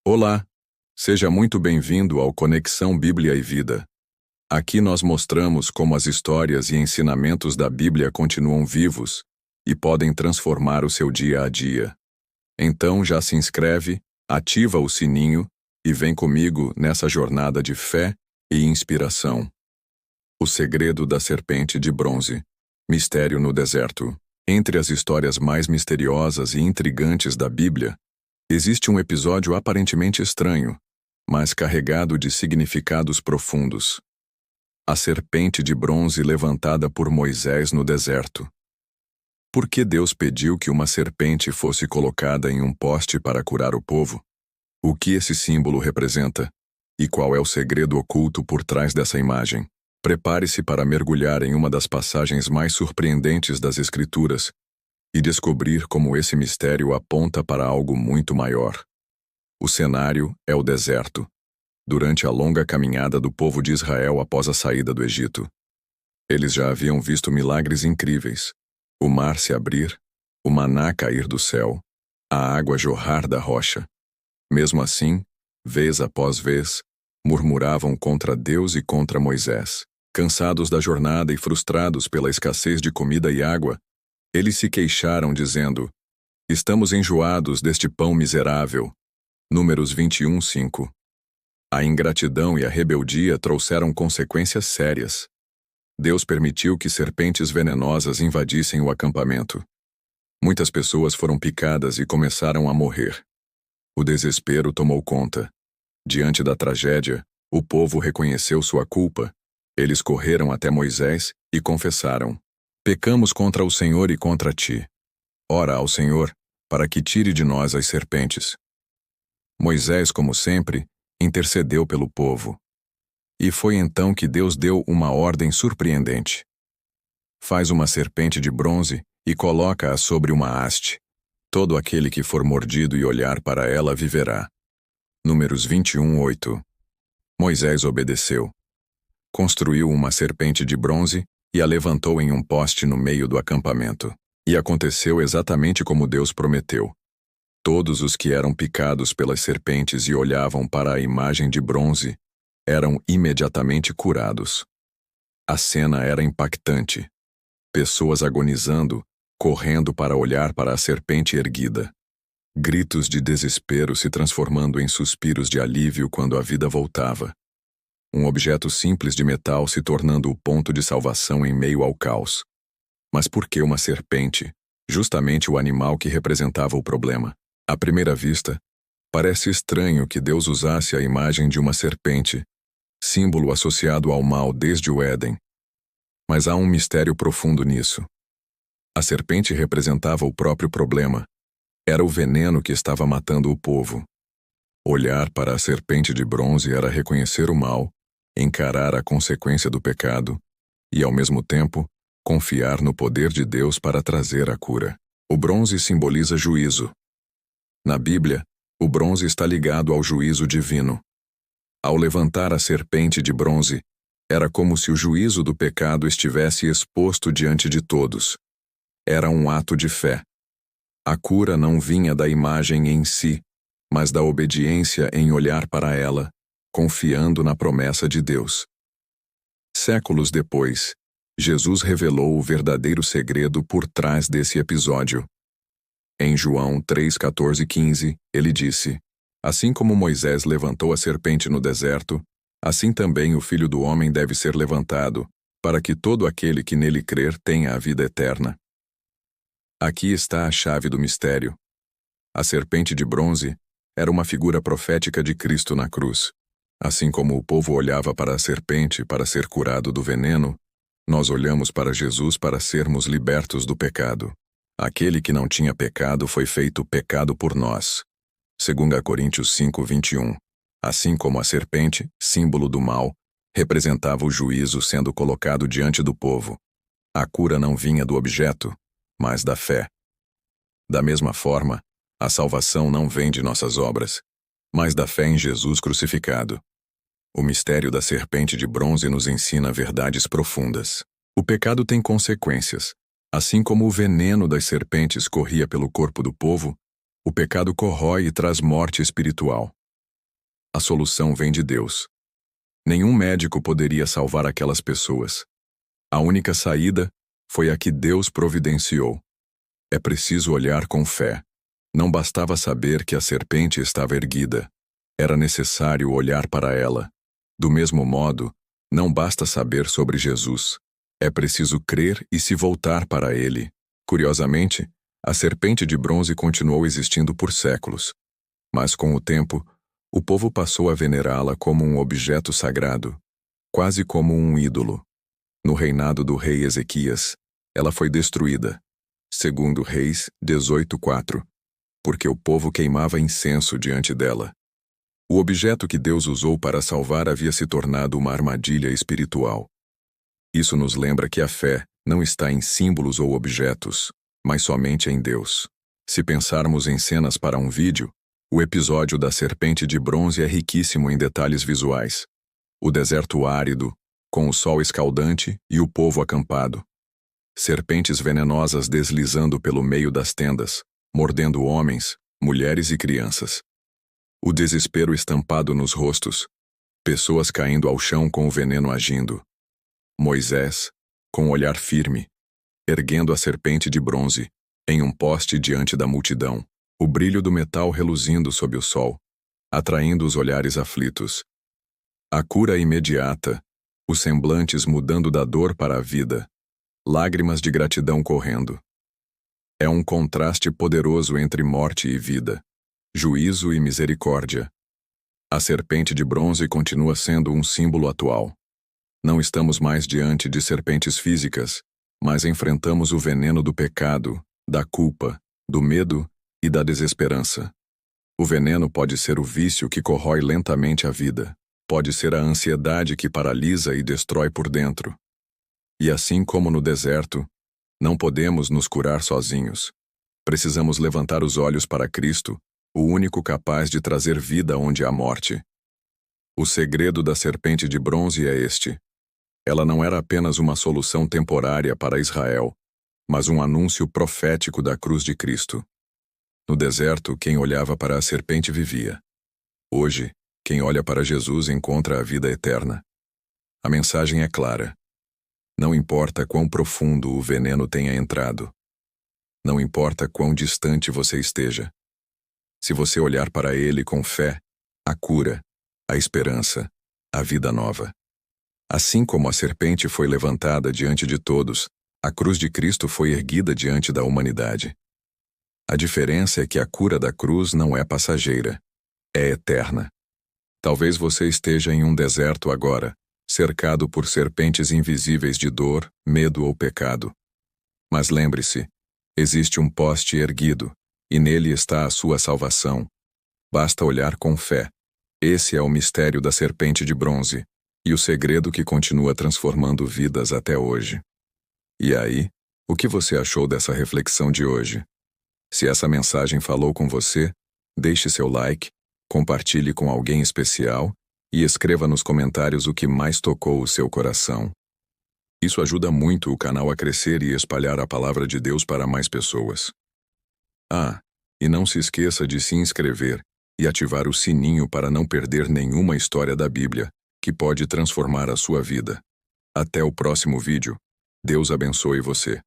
Olá, seja muito bem-vindo ao Conexão Bíblia e Vida. Aqui nós mostramos como as histórias e ensinamentos da Bíblia continuam vivos e podem transformar o seu dia a dia. Então já se inscreve, ativa o sininho e vem comigo nessa jornada de fé e inspiração. O segredo da serpente de bronze. Mistério no deserto. Entre as histórias mais misteriosas e intrigantes da Bíblia, existe um episódio aparentemente estranho, mas carregado de significados profundos. A serpente de bronze levantada por Moisés no deserto. Por que Deus pediu que uma serpente fosse colocada em um poste para curar o povo? O que esse símbolo representa? E qual é o segredo oculto por trás dessa imagem? Prepare-se para mergulhar em uma das passagens mais surpreendentes das Escrituras e descobrir como esse mistério aponta para algo muito maior. O cenário é o deserto, durante a longa caminhada do povo de Israel após a saída do Egito. Eles já haviam visto milagres incríveis: o mar se abrir, o maná cair do céu, a água jorrar da rocha. Mesmo assim, vez após vez, murmuravam contra Deus e contra Moisés. Cansados da jornada e frustrados pela escassez de comida e água, eles se queixaram dizendo: "Estamos enjoados deste pão miserável." Números 21:5. A ingratidão e a rebeldia trouxeram consequências sérias. Deus permitiu que serpentes venenosas invadissem o acampamento. Muitas pessoas foram picadas e começaram a morrer. O desespero tomou conta. Diante da tragédia, o povo reconheceu sua culpa. Eles correram até Moisés e confessaram: "Pecamos contra o Senhor e contra ti. Ora ao Senhor, para que tire de nós as serpentes." Moisés, como sempre, intercedeu pelo povo. E foi então que Deus deu uma ordem surpreendente. "Faz uma serpente de bronze e coloca-a sobre uma haste. Todo aquele que for mordido e olhar para ela viverá." Números 21:8. Moisés obedeceu. Construiu uma serpente de bronze e a levantou em um poste no meio do acampamento. E aconteceu exatamente como Deus prometeu. Todos os que eram picados pelas serpentes e olhavam para a imagem de bronze eram imediatamente curados. A cena era impactante. Pessoas agonizando, correndo para olhar para a serpente erguida. Gritos de desespero se transformando em suspiros de alívio quando a vida voltava. Um objeto simples de metal se tornando o ponto de salvação em meio ao caos. Mas por que uma serpente? Justamente o animal que representava o problema. À primeira vista, parece estranho que Deus usasse a imagem de uma serpente, símbolo associado ao mal desde o Éden. Mas há um mistério profundo nisso. A serpente representava o próprio problema. Era o veneno que estava matando o povo. Olhar para a serpente de bronze era reconhecer o mal, encarar a consequência do pecado e, ao mesmo tempo, confiar no poder de Deus para trazer a cura. O bronze simboliza juízo. Na Bíblia, o bronze está ligado ao juízo divino. Ao levantar a serpente de bronze, era como se o juízo do pecado estivesse exposto diante de todos. Era um ato de fé. A cura não vinha da imagem em si, mas da obediência em olhar para ela, confiando na promessa de Deus. Séculos depois, Jesus revelou o verdadeiro segredo por trás desse episódio. Em João 3:14-15, ele disse: "Assim como Moisés levantou a serpente no deserto, assim também o Filho do Homem deve ser levantado, para que todo aquele que nele crer tenha a vida eterna." Aqui está a chave do mistério. A serpente de bronze era uma figura profética de Cristo na cruz. Assim como o povo olhava para a serpente para ser curado do veneno, nós olhamos para Jesus para sermos libertos do pecado. Aquele que não tinha pecado foi feito pecado por nós. 2 Coríntios 5:21. Assim como a serpente, símbolo do mal, representava o juízo sendo colocado diante do povo. A cura não vinha do objeto, mas da fé. Da mesma forma, a salvação não vem de nossas obras, mas da fé em Jesus crucificado. O mistério da serpente de bronze nos ensina verdades profundas. O pecado tem consequências. Assim como o veneno das serpentes corria pelo corpo do povo, o pecado corrói e traz morte espiritual. A solução vem de Deus. Nenhum médico poderia salvar aquelas pessoas. A única saída foi a que Deus providenciou. É preciso olhar com fé. Não bastava saber que a serpente estava erguida. Era necessário olhar para ela. Do mesmo modo, não basta saber sobre Jesus. É preciso crer e se voltar para ele. Curiosamente, a serpente de bronze continuou existindo por séculos. Mas com o tempo, o povo passou a venerá-la como um objeto sagrado, quase como um ídolo. No reinado do rei Ezequias, ela foi destruída. Segundo Reis 18:4, porque o povo queimava incenso diante dela. O objeto que Deus usou para salvar havia se tornado uma armadilha espiritual. Isso nos lembra que a fé não está em símbolos ou objetos, mas somente em Deus. Se pensarmos em cenas para um vídeo, o episódio da serpente de bronze é riquíssimo em detalhes visuais. O deserto árido, com o sol escaldante e o povo acampado. Serpentes venenosas deslizando pelo meio das tendas, mordendo homens, mulheres e crianças. O desespero estampado nos rostos. Pessoas caindo ao chão com o veneno agindo. Moisés, com o olhar firme, erguendo a serpente de bronze, em um poste diante da multidão, o brilho do metal reluzindo sob o sol, atraindo os olhares aflitos. A cura imediata, os semblantes mudando da dor para a vida, lágrimas de gratidão correndo. É um contraste poderoso entre morte e vida, juízo e misericórdia. A serpente de bronze continua sendo um símbolo atual. Não estamos mais diante de serpentes físicas, mas enfrentamos o veneno do pecado, da culpa, do medo e da desesperança. O veneno pode ser o vício que corrói lentamente a vida, pode ser a ansiedade que paralisa e destrói por dentro. E assim como no deserto, não podemos nos curar sozinhos. Precisamos levantar os olhos para Cristo, o único capaz de trazer vida onde há morte. O segredo da serpente de bronze é este. Ela não era apenas uma solução temporária para Israel, mas um anúncio profético da cruz de Cristo. No deserto, quem olhava para a serpente vivia. Hoje, quem olha para Jesus encontra a vida eterna. A mensagem é clara. Não importa quão profundo o veneno tenha entrado. Não importa quão distante você esteja. Se você olhar para ele com fé, a cura, a esperança, a vida nova. Assim como a serpente foi levantada diante de todos, a cruz de Cristo foi erguida diante da humanidade. A diferença é que a cura da cruz não é passageira, é eterna. Talvez você esteja em um deserto agora, cercado por serpentes invisíveis de dor, medo ou pecado. Mas lembre-se, existe um poste erguido, e nele está a sua salvação. Basta olhar com fé. Esse é o mistério da serpente de bronze, e o segredo que continua transformando vidas até hoje. E aí, o que você achou dessa reflexão de hoje? Se essa mensagem falou com você, deixe seu like, compartilhe com alguém especial e escreva nos comentários o que mais tocou o seu coração. Isso ajuda muito o canal a crescer e espalhar a palavra de Deus para mais pessoas. E não se esqueça de se inscrever e ativar o sininho para não perder nenhuma história da Bíblia, que pode transformar a sua vida. Até o próximo vídeo. Deus abençoe você.